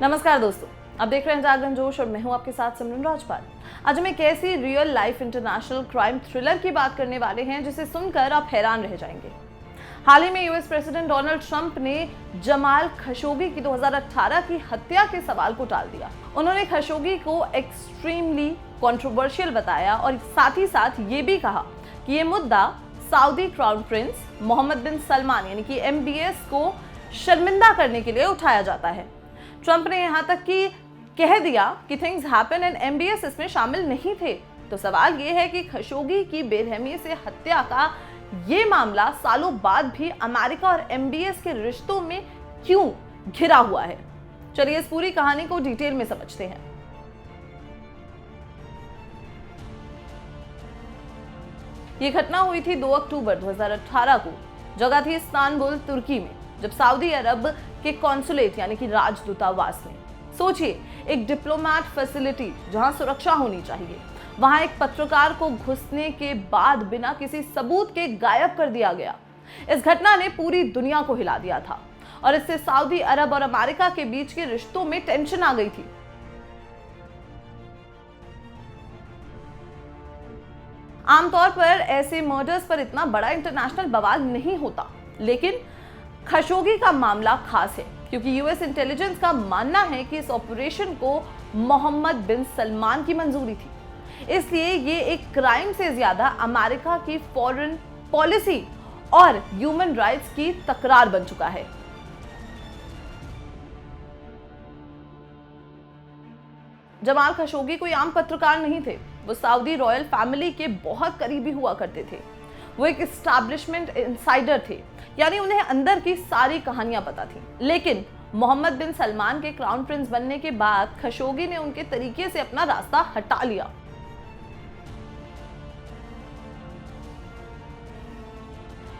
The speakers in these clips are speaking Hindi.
नमस्कार दोस्तों, आप देख रहे हैं जागरण जोश और मैं हूं आपके साथ सिमरन राजपाल। आज हम एक ऐसी real life international crime thriller की बात करने वाले हैं जिसे सुनकर आप हैरान रह जाएंगे। हाल ही में यूएस प्रेसिडेंट डोनाल्ड ट्रंप ने जमाल खशोगी की 2018 की हत्या के सवाल को टाल दिया। उन्होंने खशोगी को एक्सट्रीमली कंट्रोवर्शियल बताया और साथ ही साथ ये भी कहा कि ये मुद्दा सऊदी क्राउन प्रिंस मोहम्मद बिन सलमान यानी कि MBS को शर्मिंदा करने के लिए उठाया जाता है। ट्रंप ने यहां तक कि कह दिया कि थिंग्स हैपन एंड MBS इसमें शामिल नहीं थे। तो सवाल यह है कि खशोगी की बेरहमी से हत्या का ये मामला सालों बाद भी अमेरिका और MBS के रिश्तों में क्यों घिरा हुआ है। चलिए इस पूरी कहानी को डिटेल में समझते हैं। ये घटना हुई थी 2 अक्टूबर 2018 को। जगह थी इस्तांबुल, तुर्की में, जब सऊदी अरब के कॉन्सुलेट यानी कि राजदूतावास में, सोचिए एक डिप्लोमेट फैसिलिटी जहां सुरक्षा होनी चाहिए, वहां एक पत्रकार को घुसने के बाद बिना किसी सबूत के गायब कर दिया गया। इस घटना ने पूरी दुनिया को हिला दिया था और इससे सऊदी अरब और अमेरिका के बीच के रिश्तों में टेंशन आ गई थी। आमतौर पर ऐसे मर्डर्स पर इतना बड़ा इंटरनेशनल बवाल नहीं होता, लेकिन खशोगी का मामला खास है क्योंकि यूएस इंटेलिजेंस का मानना है कि इस ऑपरेशन को मोहम्मद बिन सलमान की मंजूरी थी। इसलिए ये एक क्राइम से ज्यादा अमेरिका की फॉरेन पॉलिसी और ह्यूमन राइट्स की तकरार बन चुका है। जमाल खशोगी कोई आम पत्रकार नहीं थे। वो सऊदी रॉयल फैमिली के बहुत करीबी हुआ करते थे। वो एक एस्टैब्लिशमेंट इनसाइडर थे, यानी उन्हें अंदर की सारी कहानियां पता थी। लेकिन मोहम्मद बिन सलमान के क्राउन प्रिंस बनने के बाद खशोगी ने उनके तरीके से अपना रास्ता हटा लिया।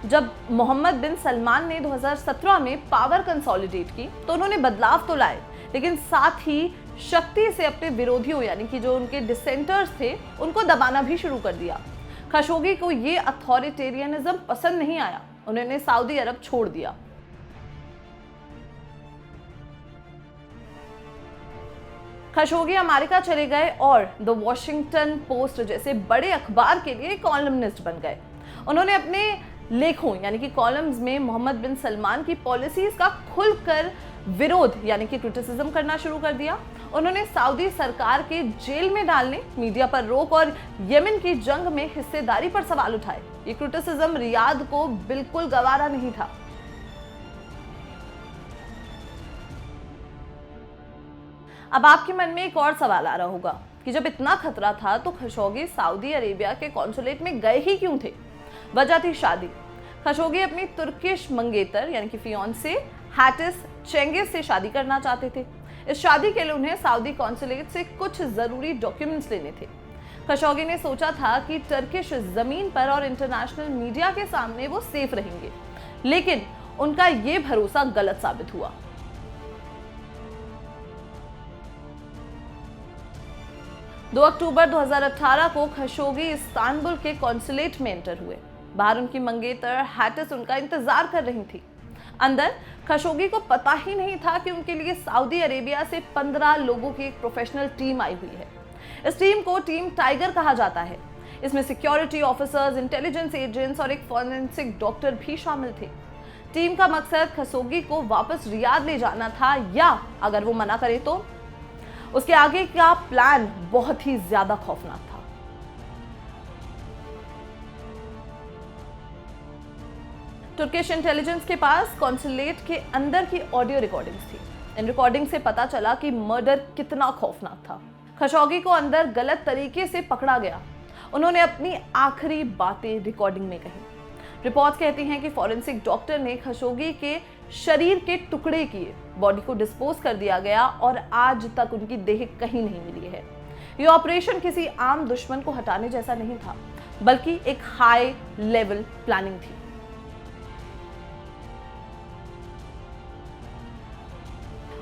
जब मोहम्मद बिन सलमान ने 2017 में पावर कंसोलिडेट की तो उन्होंने बदलाव तो लाए, लेकिन साथ ही शक्ति से अपने विरोधियों यानी कि जो उनके डिसेंटर्स थे उनको दबाना भी शुरू कर दिया। खशोगी को ये अथॉरिटेरियनिज्म पसंद नहीं आया। उन्होंने सऊदी अरब छोड़ दिया। खशोगी अमेरिका चले गए और द वॉशिंगटन पोस्ट जैसे बड़े अखबार के लिए कॉलमनिस्ट बन गए। उन्होंने अपने लेखों यानी कि कॉलम्स में मोहम्मद बिन सलमान की पॉलिसीज का खुलकर विरोध यानी कि क्रिटिसिज्म करना शुरू कर दिया। उन्होंने सऊदी सरकार के जेल में डालने, मीडिया पर रोक और यमन की जंग में हिस्सेदारी पर सवाल उठाए। ये क्रिटिसिज्म रियाद को बिल्कुल गवारा नहीं था। अब आपके मन में एक और सवाल आ रहा होगा कि जब इतना खतरा था तो खशोगी सऊदी अरेबिया के कॉन्सुलेट में गए ही क्यों थे। वजह थी शादी। खशोगी अपनी तुर्किश मंगेतर यानी कि फियांसे हैटिस चेंगिस से शादी करना चाहते थे। इस शादी के लिए उन्हें सऊदी कॉन्सुलेट से कुछ जरूरी डॉक्यूमेंट्स लेने थे। खशोगी ने सोचा था कि टर्किश जमीन पर और इंटरनेशनल मीडिया के सामने वो सेफ रहेंगे, लेकिन उनका ये भरोसा गलत साबित हुआ। दो अक्टूबर 2018 को खशोगी इस्तांबुल के कॉन्सुलेट में एंटर हुए। बाहर उनकी मंगेतर हैटिस उनका इंतजार कर रही थी। अंदर खशोगी को पता ही नहीं था कि उनके लिए सऊदी अरेबिया से 15 लोगों की एक प्रोफेशनल टीम आई हुई है। इस टीम को टीम टाइगर कहा जाता है। इसमें सिक्योरिटी ऑफिसर्स, इंटेलिजेंस एजेंट्स और एक फॉरेंसिक डॉक्टर भी शामिल थे। टीम का मकसद खशोगी को वापस रियाद ले जाना था, या अगर वो मना करे तो उसके आगे का प्लान बहुत ही ज्यादा खौफनाक था। तुर्किश इंटेलिजेंस के पास कॉन्सुलेट के अंदर की ऑडियो रिकॉर्डिंग्स थी। इन रिकॉर्डिंग से पता चला कि मर्डर कितना खौफनाक था। खशोगी को अंदर गलत तरीके से पकड़ा गया। उन्होंने अपनी आखिरी बातें रिकॉर्डिंग में कही। रिपोर्ट्स कहती हैं कि फॉरेंसिक डॉक्टर ने खशोगी के शरीर के टुकड़े किए, बॉडी को डिस्पोज कर दिया गया और आज तक उनकी देह कहीं नहीं मिली है। यह ऑपरेशन किसी आम दुश्मन को हटाने जैसा नहीं था, बल्कि एक हाई लेवल प्लानिंग थी।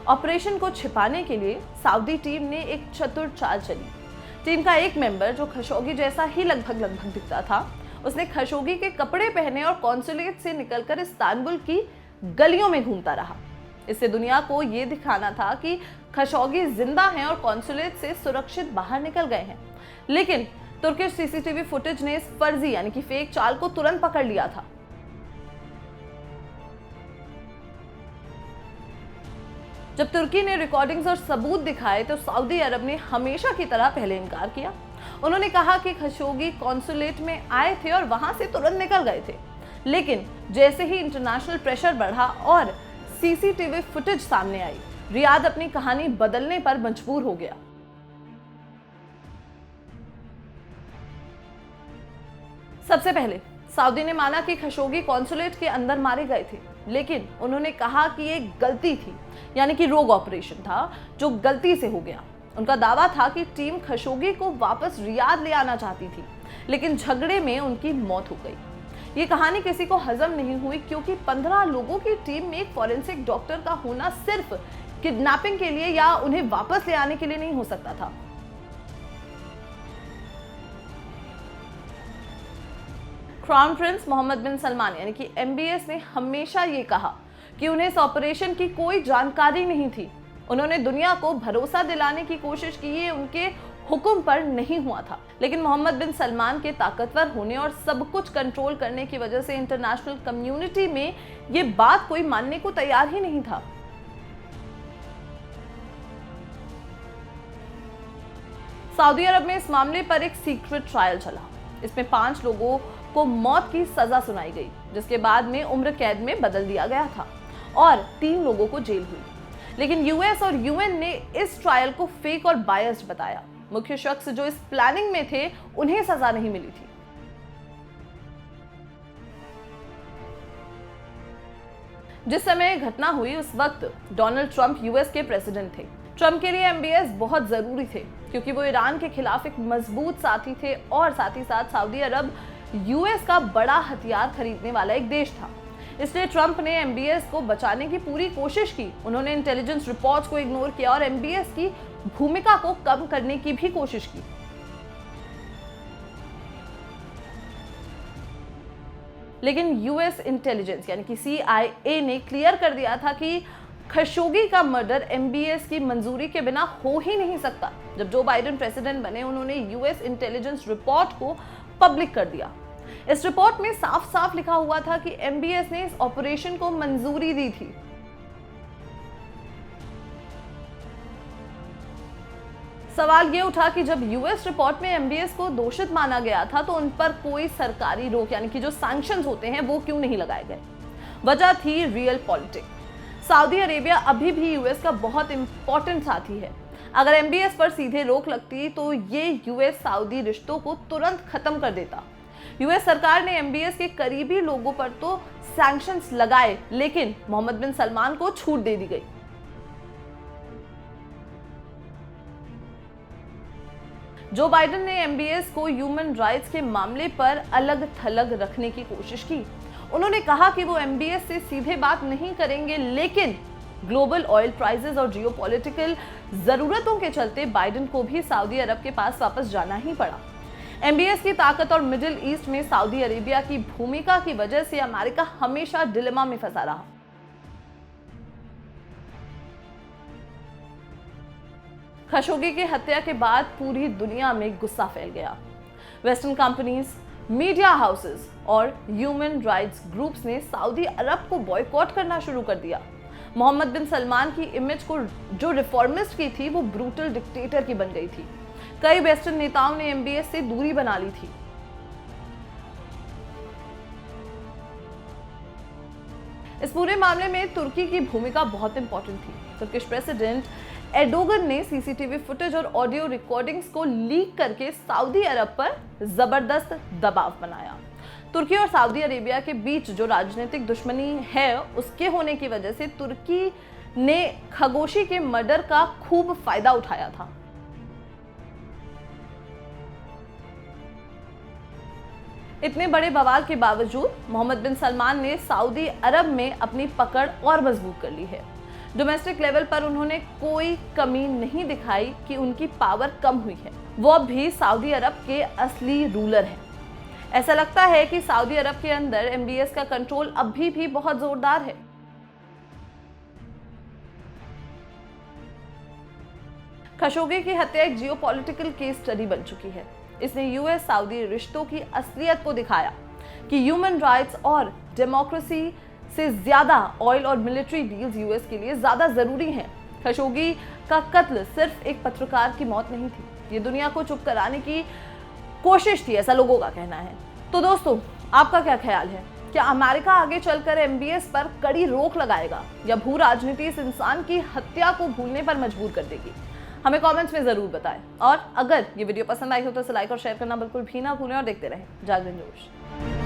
ऑपरेशन को छिपाने के लिए सऊदी टीम ने एक चतुर चाल चली। टीम का एक मेंबर जो खशोगी जैसा ही लगभग दिखता था, उसने खशोगी के कपड़े पहने और कॉन्सुलेट से निकलकर इस्तांबुल की गलियों में घूमता रहा। इससे दुनिया को यह दिखाना था कि खशोगी जिंदा हैं और कॉन्सुलेट से सुरक्षित बाहर निकल गए हैं। लेकिन तुर्किश सीसीटीवी फुटेज ने इस फर्जी यानी कि फेक चाल को तुरंत पकड़ लिया था। जब तुर्की ने रिकॉर्डिंग्स और सबूत दिखाए तो सऊदी अरब ने हमेशा की तरह पहले इनकार किया। उन्होंने कहा कि खशोगी कॉन्सुलेट में आए थे और वहां से तुरंत निकल गए थे। लेकिन जैसे ही इंटरनेशनल प्रेशर बढ़ा और सीसीटीवी फुटेज सामने आई, रियाद अपनी कहानी बदलने पर मजबूर हो गया। सबसे पहले सऊदी ने माना कि खशोगी कॉन्सुलेट के अंदर मारे गए थे, लेकिन उन्होंने कहा कि ये गलती थी, यानी कि रोग ऑपरेशन था जो गलती से हो गया। उनका दावा था कि टीम खशोगी को वापस रियाद ले आना चाहती थी, लेकिन झगड़े में उनकी मौत हो गई। ये कहानी किसी को हजम नहीं हुई, क्योंकि 15 लोगों की टीम में एक फॉरेंसिक डॉक्टर का होना सिर्फ किडनैपिंग के लिए या उन्हें वापस ले आने के लिए नहीं हो सकता था। क्राउन प्रिंस मोहम्मद बिन सलमान यानी कि MBS ने हमेशा ये कहा कि उन्हें इस ऑपरेशन की कोई जानकारी नहीं थी। उन्होंने दुनिया को भरोसा दिलाने की कोशिश की ये उनके हुक्म पर नहीं हुआ था। लेकिन मोहम्मद बिन सलमान के ताकतवर होने और सब कुछ कंट्रोल करने की वजह से इंटरनेशनल कम्युनिटी में ये बात कोई मानने को तैयार ही नहीं था। सऊदी अरब में इस मामले पर एक सीक्रेट ट्रायल चला। इसमें 5 लोगों को मौत की सजा सुनाई गई, जिसके बाद में उम्र कैद में बदल दिया गया था और 3 लोगों को जेल हुई। लेकिन US और UN ने इस ट्रायल को फेक और बायस्ड बताया। मुख्य शख्स जो इस प्लानिंग में थे, उन्हें सजा नहीं मिली थी। जिस समय घटना हुई उस वक्त डोनाल्ड ट्रंप US के प्रेसिडेंट थे। ट्रंप के लिए MBS बहुत जरूरी थे, क्योंकि वो ईरान के खिलाफ एक मजबूत साथी थे और साथ ही साथ सऊदी अरब US का बड़ा हथियार खरीदने वाला एक देश था। इसलिए ट्रंप ने MBS को बचाने की पूरी कोशिश की। उन्होंने इंटेलिजेंस रिपोर्ट्स को इग्नोर किया और MBS की भूमिका को कम करने की भी कोशिश की। लेकिन US इंटेलिजेंस यानी कि CIA ने क्लियर कर दिया था कि खशोगी का मर्डर MBS की मंजूरी के बिना हो ही नहीं सकता। जब जो बाइडेन प्रेसिडेंट बने, उन्होंने US इंटेलिजेंस रिपोर्ट को पब्लिक कर दिया। इस रिपोर्ट में साफ साफ लिखा हुआ था कि MBS ने इस ऑपरेशन को मंजूरी दी थी। सवाल ये उठा कि जब US रिपोर्ट में MBS को दोषित माना गया था, तो उन पर कोई सरकारी रोक यानी कि जो सैंक्शंस होते हैं वो क्यों नहीं लगाए गए। वजह थी रियल पॉलिटिक्स। सऊदी अरेबिया अभी भी US का बहुत इंपॉर्टेंट साथी है। अगर MBS पर सीधे रोक लगती तो ये US सऊदी रिश्तों को तुरंत खत्म कर देता। US सरकार ने MBS के करीबी लोगों पर तो सैंक्शंस लगाए, लेकिन मोहम्मद बिन सलमान को छूट दे दी गई। जो बाइडेन ने MBS को ह्यूमन राइट्स के मामले पर अलग थलग रखने की कोशिश की। उन्होंने कहा कि वो MBS से सीधे बात नहीं करेंगे, लेकिन ग्लोबल ऑयल प्राइसेस और जियोपॉलिटिकल जरूरतों के चलते बाइडेन को भी सऊदी अरब के पास वापस जाना ही पड़ा। MBS की ताकत और मिडिल ईस्ट में सऊदी अरेबिया की भूमिका की वजह से अमेरिका हमेशा डिलेमा में फंसा रहा। खशोगी की हत्या के बाद पूरी दुनिया में गुस्सा फैल गया। वेस्टर्न कंपनीज, मीडिया हाउसेस और ह्यूमन राइट्स ग्रुप्स ने सऊदी अरब को बॉयकॉट करना शुरू कर दिया। मोहम्मद बिन सलमान की इमेज को जो रिफॉर्मिस्ट की थी, वो ब्रूटल डिक्टेटर की बन गई थी। कई वेस्टर्न नेताओं ने MBS से दूरी बना ली थी। इस पूरे मामले में तुर्की की भूमिका बहुत इंपॉर्टेंट थी। तुर्किश प्रेसिडेंट एर्डोगन ने CCTV फुटेज और ऑडियो रिकॉर्डिंग्स को लीक करके सऊदी अरब पर जबरदस्त दबाव बनाया। तुर्की और सऊदी अरेबिया के बीच जो राजनीतिक दुश्मनी है, उसके होने की वजह से तुर्की ने खशोगी के मर्डर का खूब फायदा उठाया था। इतने बड़े बवाल के बावजूद मोहम्मद बिन सलमान ने सऊदी अरब में अपनी पकड़ और मजबूत कर ली है। डोमेस्टिक लेवल पर उन्होंने कोई कमी नहीं दिखाई कि उनकी पावर कम हुई है। वो अब भी सऊदी अरब के असली रूलर हैं। ऐसा लगता है कि सऊदी अरब के अंदर MBS का कंट्रोल अभी भी बहुत जोरदार है। खशोगी की हत्या एक जियोपॉलिटिकल केस स्टडी बन चुकी है। इसने यूएस सऊदी रिश्तों की असलियत को दिखाया कि ह्यूमन राइट्स और डेमोक्रेसी से ज्यादा ऑयल और मिलिट्री डील्स यूएस के लिए ज्यादा जरूरी हैं। खशोगी का कत्ल सिर्फ एक पत्रकार की मौत नहीं थी, ये दुनिया को चुप कराने की कोशिश थी, ऐसा लोगों का कहना है। तो दोस्तों, आपका क्या ख्याल है? क्या अमेरिका आगे चलकर एमबीएस पर कड़ी रोक लगाएगा या भू राजनीति इस इंसान की हत्या को भूलने पर मजबूर कर देगी? हमें कमेंट्स में जरूर बताएं। और अगर ये वीडियो पसंद आई हो तो इसे लाइक और शेयर करना बिल्कुल भी ना भूलें और देखते रहें जागरण जोश।